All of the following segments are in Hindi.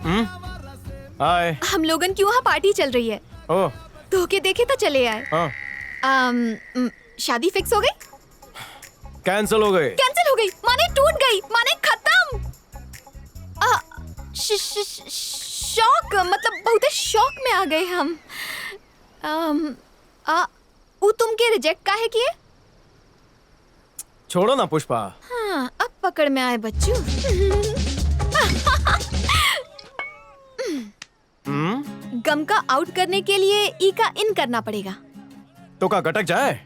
हाय। हम लोगन की वहाँ पार्टी चल रही है। ओह। धोखे देखे तो चले आए। शादी फिक्स हो गई? कैंसिल हो गई। कैंसिल हो गई माने टूट गई माने खत्म। शॉक मतलब बहुत शॉक में आ गए हम। वो तुमके रिजेक्ट काहे किए? छोड़ो ना पुष्पा। हाँ, अब पकड़ में आए बच्चू। गम का आउट करने के लिए ई का इन करना पड़ेगा। तो का गटक जाए?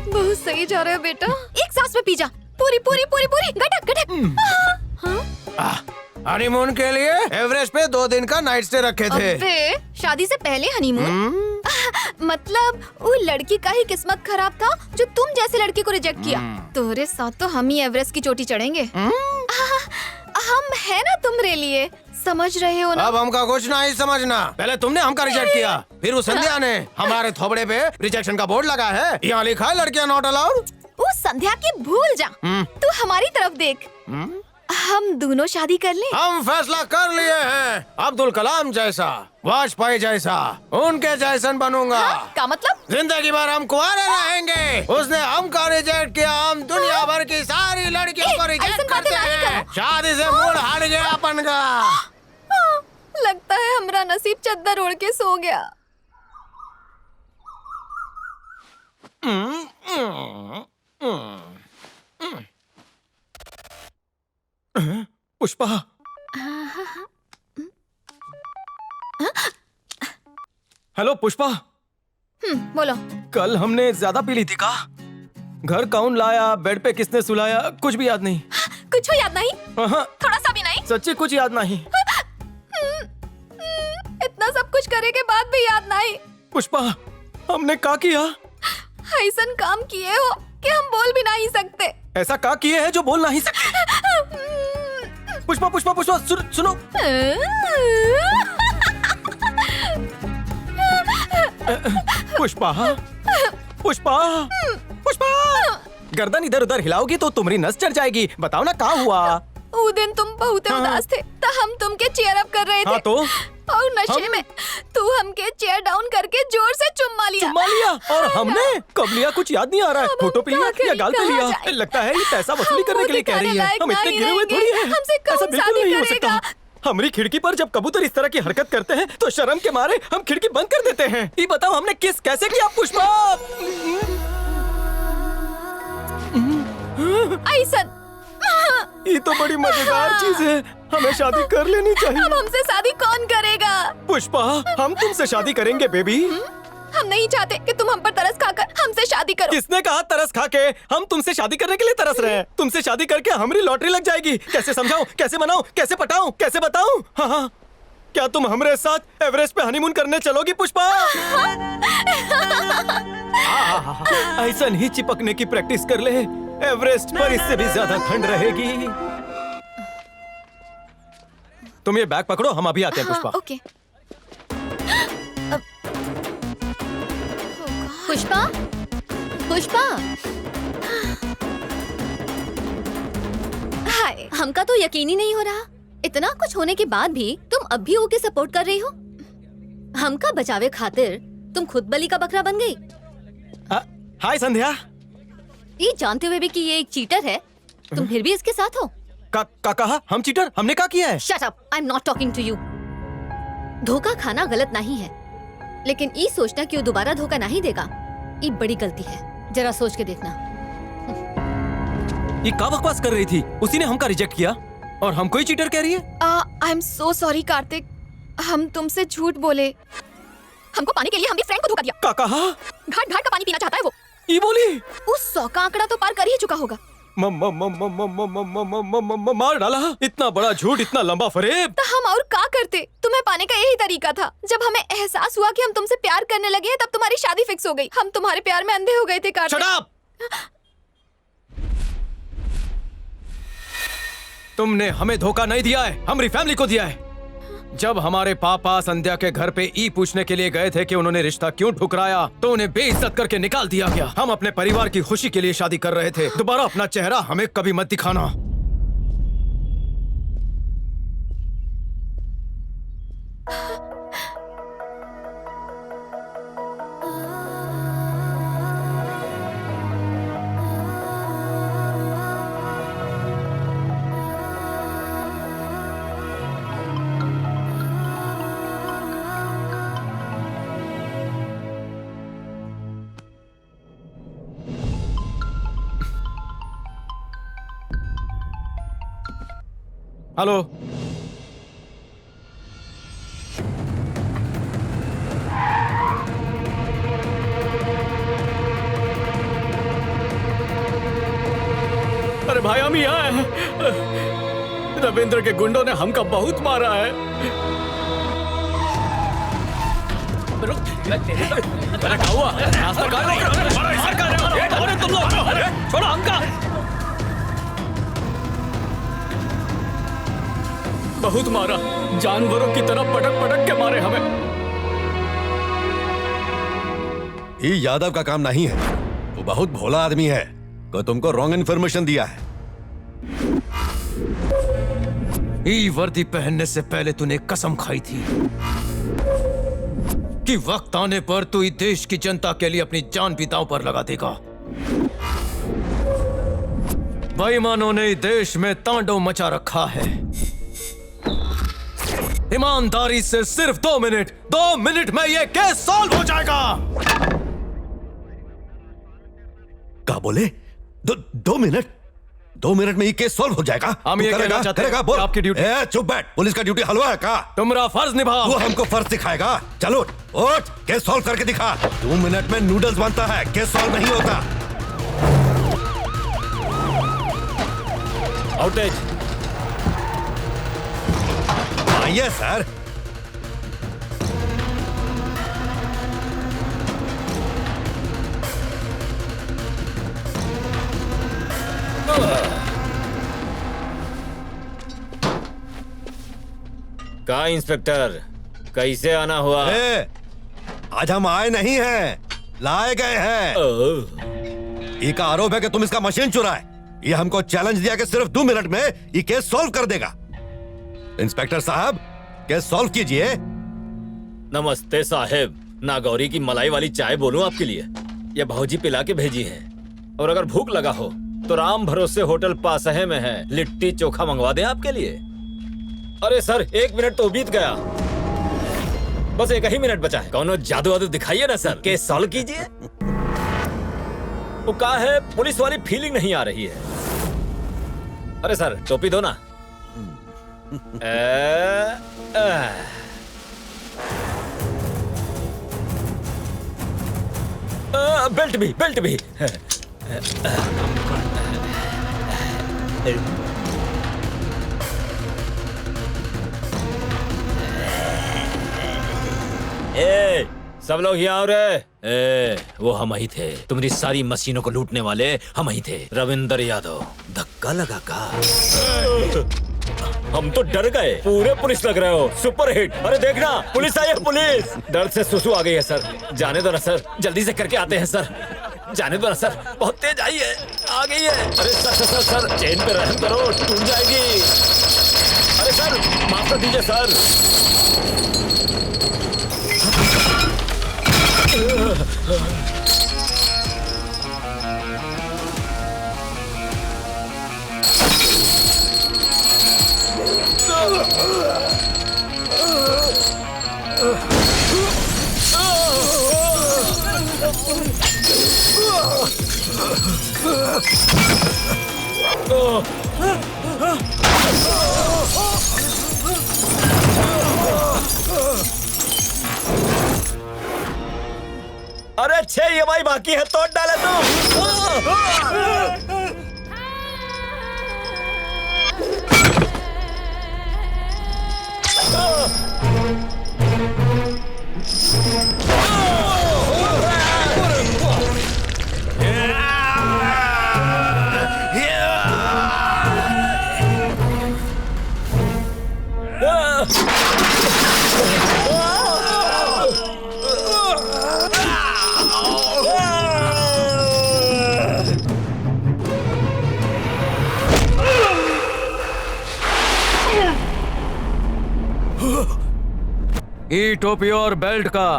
बहुत सही जा रहा है बेटा। एक सांस में पी जा। पूरी पूरी पूरी पूरी गटक गटक। हनीमून के लिए एवरेस्ट पे 2 दिन का नाइट स्टे रखे थे। अबे, शादी से पहले हनीमून? मतलब वो लड़की का ही किस्मत खराब था जो तुम जैसे लड़की को रिजेक्ट किया। तुम्हारे साथ तो हम ही एवरेस्ट की चोटी चढ़ेंगे। हम है ना तुम्हारे लिए, समझ रहे हो ना? अब हमका कुछ नहीं समझना। पहले तुमने हमका रिजेक्ट किया, फिर उस संध्या ने। हमारे थोबड़े पे रिजेक्शन का बोर्ड लगा है, यहाँ लिखा है लड़कियां नॉट अलाउड। वो संध्या की भूल जा। तू हमारी तरफ देख। हम दोनों शादी कर ले। हम फैसला कर लिए हैं। अब्दुल कलाम जैसा, वाजपेयी जैसा, उनके जैसन बनूंगा। क्या मतलब? जिंदगी भर हम कुंवारे रहेंगे। उसने हमका रिजेक्ट किया, हम दुनिया भर की सारी लड़कियों को रिजेक्ट करते हैं। शादी से मूड हट गया अपन का। लगता है हमारा नसीब चद्दर ओढ़ के सो गया। पुष्पा। हेलो पुष्पा। बोलो। कल हमने ज्यादा पी ली थी का? घर कौन लाया, बेड पे किसने सुलाया, कुछ भी याद नहीं। कुछ याद नहीं? थोड़ा सा भी नहीं? सच्ची कुछ याद नहीं। इतना सब कुछ करे के बाद भी याद नहीं? पुष्पा, हमने क्या किया? ऐसन काम किए हो कि हम बोल भी नहीं सकते। ऐसा क्या किए हैं जो बोल नहीं सकते? पुष्पा पुष्पा पुष्पा सुनो। पुष्पा पुष्पा पुष्पा, गर्दन इधर उधर हिलाओगी तो तुम्हारी नस चढ़ जाएगी। बताओ ना क्या हुआ? वो दिन तुम बहुत उदास थे तो हम तुमके चीयर अप कर रहे थे। हाँ तो? और नशे में तू हमके चेयर डाउन करके जोर से चुम्मा लिया। चुम्मा लिया? और हमने कब लिया कुछ याद नहीं आ रहा है। फोटो पे लिया या गाल पे लिया? लगता है ये पैसा वसूली करने के लिए कह रही है। हम इतने गिरे हुए थोड़ी हैं। ऐसा बिल्कुल नहीं हो सकता। हमारी खिड़की पर जब कबूतर इस तरह की हरकत करते हैं तो शर्म के मारे हम खिड़की बंद कर देते हैं। ये बताओ हमने किस कैसे किया पुष्पा? ऐसन ये तो बड़ी मजेदार चीज है। हमें शादी कर लेनी चाहिए। अब हमसे शादी कौन करेगा? पुष्पा, हम तुमसे शादी करेंगे बेबी। हम नहीं चाहते कि तुम हम पर तरस खाकर हमसे शादी करो। किसने कहा तरस खा के? हम तुमसे शादी करने के लिए तरस रहे हैं। तुमसे शादी करके हमारी लॉटरी लग जाएगी। कैसे समझाऊं, कैसे मनाऊं, कैसे पटाऊं, कैसे बताऊं? हाँ, क्या तुम हमारे साथ एवरेस्ट पे हनीमून करने चलोगी पुष्पा? ऐसा नहीं चिपकने की प्रैक्टिस कर ले। एवरेस्ट पर इससे भी ज्यादा ठंड रहेगी। तुम ये बैग पकड़ो, हम अभी आते हैं पुष्पा। ओके। पुष्पा, पुष्पा, हाय। हमका तो यकीन ही नहीं हो रहा। इतना कुछ होने के बाद भी तुम अब भी ओके सपोर्ट कर रही हो। हमका बचावे खातिर तुम खुद बलि का बकरा बन गई। हाय संध्या। ये जानते हुए भी कि ये एक चीटर है, तुम फिर भी इसके साथ हो। का कहा? हम चीटर? हमने क्या किया है? Shut up! I'm not talking to you. धोखा खाना गलत नहीं है, लेकिन ये सोचना कि वो दोबारा धोखा नहीं देगा, ये बड़ी गलती है। जरा सोच के देखना। ये क्या बकवास कर रही थी? उसी ने हमका रिजेक्ट किया और हमको ही चीटर कह रही है। I am so sorry Kartik, हम तुमसे झूठ बोले। हमको पाने के लिए हमने फ्रेंड को धोखा दिया। क्या कहा? घाट घाट का पानी पीना चाहता है वो। ये बोली? उस 100 का आंकड़ा तो पार कर ही चुका होगा। मार डाला। इतना बड़ा झूठ, इतना लंबा फरेब। तो हम और क्या करते? तुम्हें पाने का यही तरीका था। जब हमें एहसास हुआ कि हम तुमसे प्यार करने लगे हैं, तब तुम्हारी शादी फिक्स हो गई। हम तुम्हारे प्यार में अंधे हो गए थे कार्तिक। Shut up! तुमने हमें धोखा नहीं दिया है, हमारी फैमिली को दिया है। जब हमारे पापा संध्या के घर पे ई पूछने के लिए गए थे कि उन्होंने रिश्ता क्यों ठुकराया, तो उन्हें बेइज्जत करके निकाल दिया गया। हम अपने परिवार की खुशी के लिए शादी कर रहे थे। दोबारा अपना चेहरा हमें कभी मत दिखाना। हेलो। अरे भाई हम यहाँ हैं। रविंद्र के गुंडों ने हमका बहुत मारा है। अरे क्या हुआ? रास्ता काट रहे तुम लोग। छोड़ो हमका। बहुत मारा, जानवरों की तरह पटक पटक के मारे हमें। ये यादव का काम नहीं है, वो बहुत भोला आदमी है, को तुमको रॉन्ग इन्फॉर्मेशन दिया है। ये वर्दी पहनने से पहले तूने कसम खाई थी कि वक्त आने पर तू इस देश की जनता के लिए अपनी जान भी दांव पर लगा देगा। बेईमानों ने इस देश में तांडव मचा रखा है। ईमानदारी से सिर्फ 2 मिनट में ये केस सॉल्व हो जाएगा। क्या बोले? 2 मिनट? 2 मिनट में ये केस सॉल्व हो जाएगा? हम ये कहना चाहते हैं, बोल। आपकी ड्यूटी। चुप बैठ, पुलिस का ड्यूटी हलवा है का? तुम्हारा फर्ज निभाओ। वो हमको फर्ज सिखाएगा। चलो उठ, केस सॉल्व करके दिखा। 2 मिनट में नूडल्स बनता है, केस सॉल्व नहीं होता। आउटेज। आइए सर। का इंस्पेक्टर, कैसे आना हुआ? आज हम आए नहीं हैं, लाए गए हैं। ये का आरोप है कि तुम इसका मशीन चुराए। ये हमको चैलेंज दिया कि सिर्फ 2 मिनट में ये केस सॉल्व कर देगा। इंस्पेक्टर साहब, केस सॉल्व कीजिए। नमस्ते साहेब, नागौरी की मलाई वाली चाय बोलूं आपके लिए? ये भौजी पिला के भेजी है। और अगर भूख लगा हो तो राम भरोसे होटल पासहे में है, लिट्टी चोखा मंगवा दें आपके लिए। अरे सर, 1 मिनट तो बीत गया, बस 1 ही मिनट बचा है। कौनो जादू वादू दिखाइए ना सर, केस सॉल्व कीजिए। वो कहा है, पुलिस वाली फीलिंग नहीं आ रही है। अरे सर, टोपी दो ना। बेल्ट भी। सब लोग यहाँ रे। वो हम ही थे, तुम्हारी सारी मशीनों को लूटने वाले हम ही थे। रविंद्र यादव। धक्का लगा का? हम तो डर गए। पूरे पुलिस लग रहे हो, सुपर हिट। अरे देखना, पुलिस आई है, पुलिस। दर्द से सुसु आ गई है सर। जाने दो ना सर, जल्दी से करके आते हैं सर। जाने दो ना सर, बहुत तेज आई है, आ गई है। अरे सर, चेन पे रहम करो, टूट जाएगी। अरे सर, माफ कर दीजिए सर। अरे 6 EMI बाकी है, तोड़ डाले तुम। ई टोपी और बेल्ट का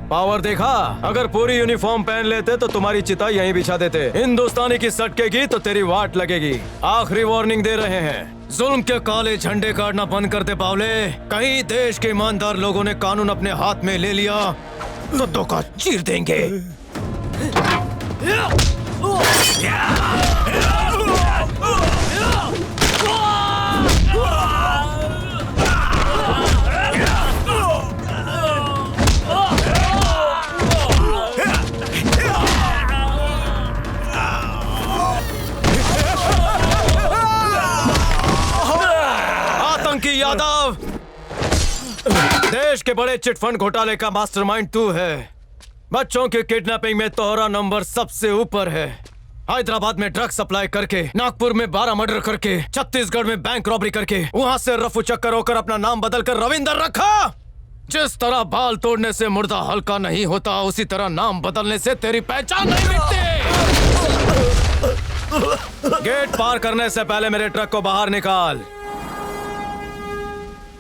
पावर देखा? अगर पूरी यूनिफॉर्म पहन लेते तो तुम्हारी चिता यहीं बिछा देते। हिंदुस्तानी की सटकेगी तो तेरी वाट लगेगी। आखिरी वार्निंग दे रहे हैं, जुल्म के काले झंडे गाड़ना बंद कर दे बावले। कहीं देश के ईमानदार लोगों ने कानून अपने हाथ में ले लिया तो धोखा चीर देंगे। पिनाकी यादव, देश के बड़े चिटफंड घोटाले का मास्टरमाइंड तू है। बच्चों की किडनैपिंग में तोहरा नंबर सबसे ऊपर है। हैदराबाद में ड्रग सप्लाई करके, नागपुर में 12 मर्डर करके, छत्तीसगढ़ में बैंक रॉबरी करके, वहां से रफू चक्कर होकर अपना नाम बदलकर रविंदर रखा। जिस तरह बाल तोड़ने से मुर्दा हल्का नहीं होता, उसी तरह नाम बदलने से तेरी पहचान नहीं मिटती। गेट पार करने से पहले मेरे ट्रक को बाहर निकाल।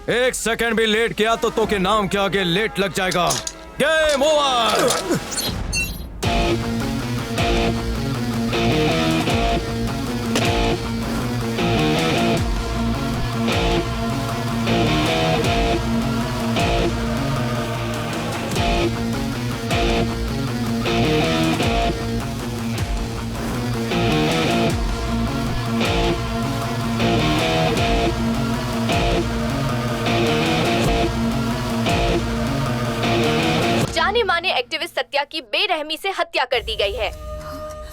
1 सेकंड भी लेट किया तो के नाम के आगे लेट लग जाएगा। Game over. जाने माने एक्टिविस्ट सत्या की बेरहमी से हत्या कर दी गई है।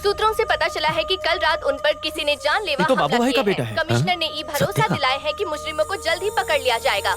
सूत्रों से पता चला है कि कल रात उन पर किसी ने जानलेवा ये तो हमला बाबू भाई किया का बेटा है। कमिश्नर ने भरोसा सत्या। दिलाया है कि मुजरिमों को जल्द ही पकड़ लिया जाएगा।